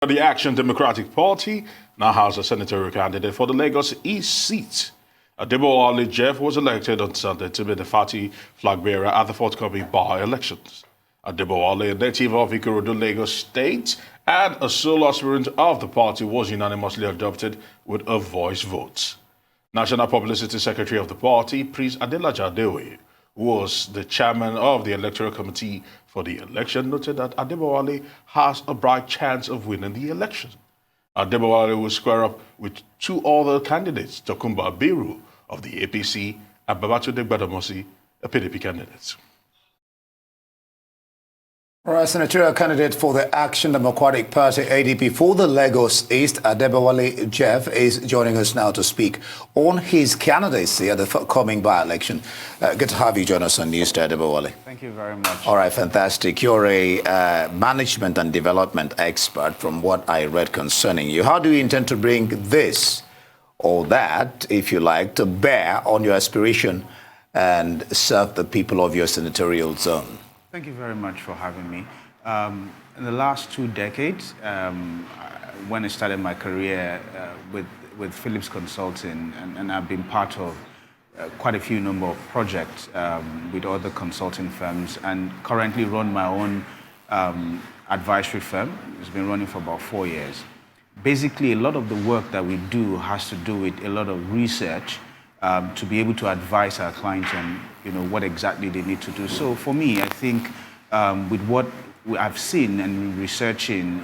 The Action Democratic Party now has a senatorial candidate for the Lagos East seat. Adebowale Jeff was elected on Sunday to be the party flag bearer at the forthcoming by-elections. Adebowale, a native of Ikorodu, Lagos State, and a sole aspirant of the party, was unanimously adopted with a voice vote. National Publicity Secretary of the party, Prince Adebowale, who was the chairman of the Electoral Committee for the election, noted that Adebowale has a bright chance of winning the election. Adebowale will square up with two other candidates, Tokunbo Abiru of the APC and Babatunde Gbadamosi, a PDP candidate. All right, Senatorial candidate for the Action Democratic Party, ADP, for the Lagos East, Adebowale Jeff, is joining us now to speak on his candidacy at the forthcoming by-election. Good to have you join us on NEWSDAY, Adebowale. Thank you very much. All right, fantastic. You're a management and development expert from what I read concerning you. How do you intend to bring this or that, if you like, to bear on your aspiration and serve the people of your senatorial zone? Thank you very much for having me. In the last 2 decades, when I started my career with Phillips Consulting, and I've been part of quite a few number of projects with other consulting firms, and currently run my own advisory firm. It's been running for about 4 years. Basically, a lot of the work that we do has to do with a lot of research to be able to advise our clients on, what exactly they need to do. So for me, I think with what I've seen and researching,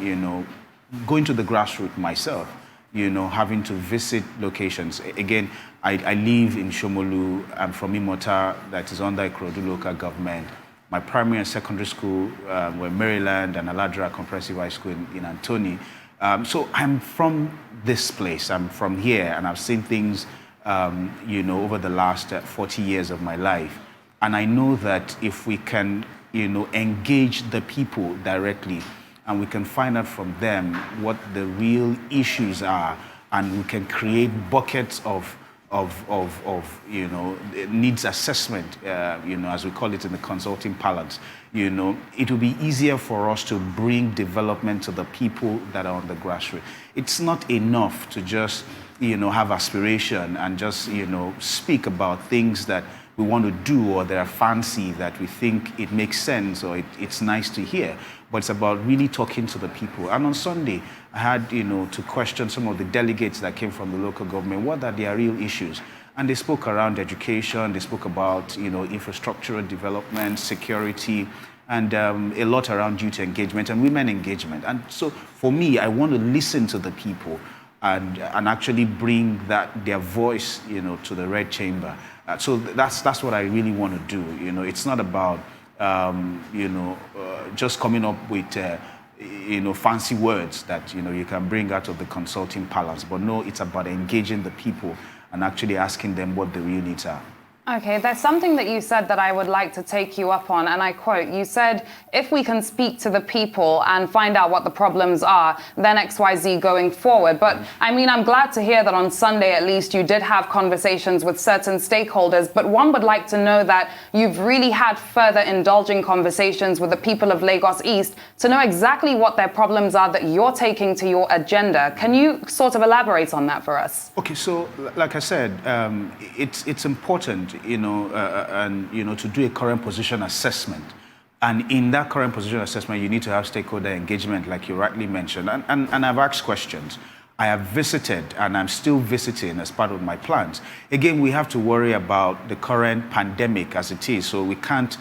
going to the grassroots myself, having to visit locations. Again, I live in Shomolu. I'm from Imota, that is under Ikorodu local government. My primary and secondary school were Maryland and Aladra Comprehensive High School in Antony. So I'm from this place. I'm from here, and I've seen things over the last 40 years of my life. And I know that if we can, engage the people directly, and we can find out from them what the real issues are, and we can create buckets of needs assessment, as we call it in the consulting parlance, it will be easier for us to bring development to the people that are on the grassroots. It's not enough to just have aspiration and just, speak about things that we want to do, or they're fancy, that we think it makes sense or it's nice to hear. But it's about really talking to the people. And on Sunday, I had, to question some of the delegates that came from the local government. What are their real issues? And they spoke around education. They spoke about, infrastructural development, security, and a lot around youth engagement and women engagement. And so for me, I want to listen to the people and actually bring their voice, to the red chamber. So that's what I really want to do. It's not about, just coming up with, fancy words that, you can bring out of the consulting parlance. But no, it's about engaging the people and actually asking them what the real needs are. Okay, there's something that you said that I would like to take you up on, and I quote, you said, if we can speak to the people and find out what the problems are, then XYZ going forward. But I'm glad to hear that on Sunday, at least, you did have conversations with certain stakeholders, but one would like to know that you've really had further indulging conversations with the people of Lagos East to know exactly what their problems are that you're taking to your agenda. Can you sort of elaborate on that for us? Okay, so like I said, it's important to do a current position assessment. And in that current position assessment, you need to have stakeholder engagement, like you rightly mentioned. And I've asked questions. I have visited, and I'm still visiting as part of my plans. Again, we have to worry about the current pandemic as it is, so we can't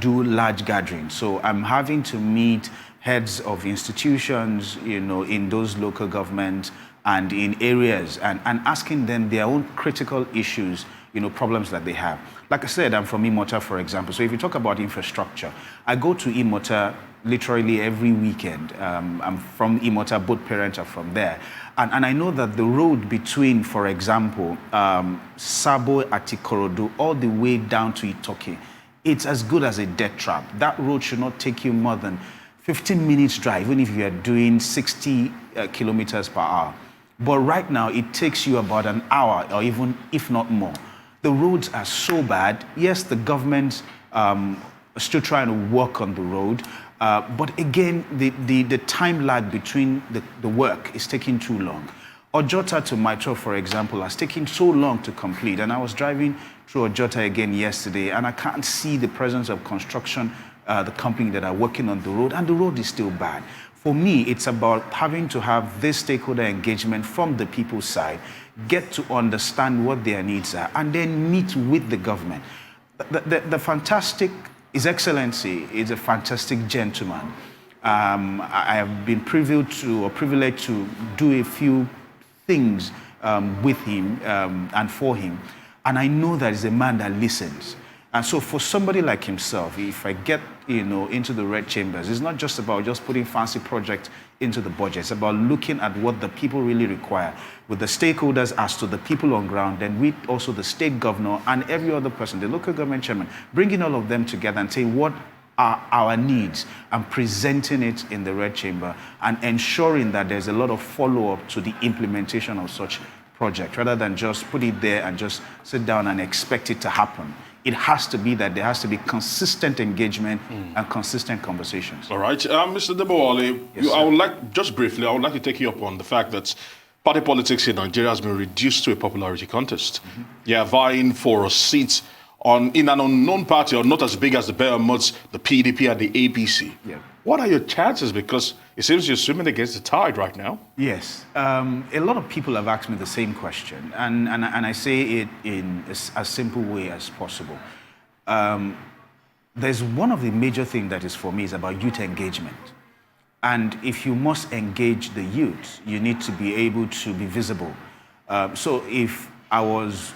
do large gatherings. So I'm having to meet heads of institutions, in those local governments and in areas, and asking them their own critical issues, problems that they have. Like I said, I'm from Imota, for example. So if you talk about infrastructure, I go to Imota literally every weekend. I'm from Imota, both parents are from there. And I know that the road between, for example, Sabo at Ikorodu, all the way down to Itoke, it's as good as a death trap. That road should not take you more than 15 minutes drive, even if you are doing 60 kilometers per hour. But right now, it takes you about an hour, or even, if not more. The roads are so bad. Yes, the government still trying to work on the road. But again, the time lag between the work is taking too long. Ojota to Maitro, for example, has taken so long to complete. And I was driving through Ojota again yesterday, and I can't see the presence of construction, the company that are working on the road, and the road is still bad. For me, it's about having to have this stakeholder engagement from the people's side, get to understand what their needs are, and then meet with the government. The fantastic, His Excellency is a fantastic gentleman. I have been privileged to do a few things with him and for him. And I know that he's a man that listens. And so for somebody like himself, if I get into the red chambers, it's not just about just putting fancy projects into the budget. It's about looking at what the people really require with the stakeholders as to the people on ground, then with also the state governor and every other person, the local government chairman, bringing all of them together and saying what are our needs and presenting it in the red chamber and ensuring that there's a lot of follow-up to the implementation of such project rather than just put it there and just sit down and expect it to happen. It has to be that there has to be consistent engagement and consistent conversations. All right. Mr. Adebowale, Yes, I would like to take you up on the fact that party politics in Nigeria has been reduced to a popularity contest. You're vying for a seat in an unknown party or not as big as the behemoths, the PDP and the APC. Yeah. What are your chances? Because it seems you're swimming against the tide right now. Yes. A lot of people have asked me the same question, and I say it in as simple way as possible. There's one of the major things that is for me is about youth engagement. And if you must engage the youth, you need to be able to be visible. So if I was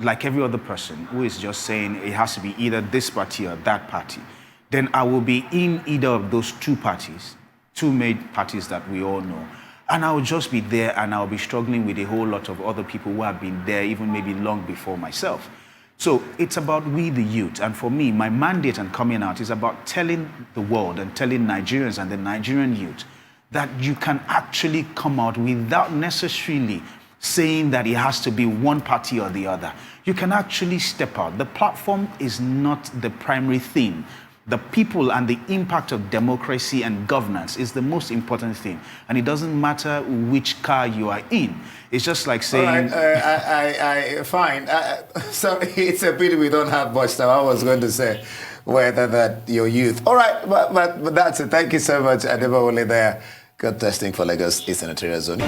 like every other person who is just saying it has to be either this party or that party, then I will be in either of those two parties, two main parties that we all know. And I will just be there and I'll be struggling with a whole lot of other people who have been there even maybe long before myself. So it's about we, the youth. And for me, my mandate and coming out is about telling the world and telling Nigerians and the Nigerian youth that you can actually come out without necessarily saying that it has to be one party or the other. You can actually step out. The platform is not the primary thing. The people and the impact of democracy and governance is the most important thing. And it doesn't matter which car you are in. It's just like saying... All right, fine. So it's a pity we don't have much time. I was going to say whether that your youth... All right, but that's it. Thank you so much, Adebowale there. Good testing for Lagos East Senatorial Zone.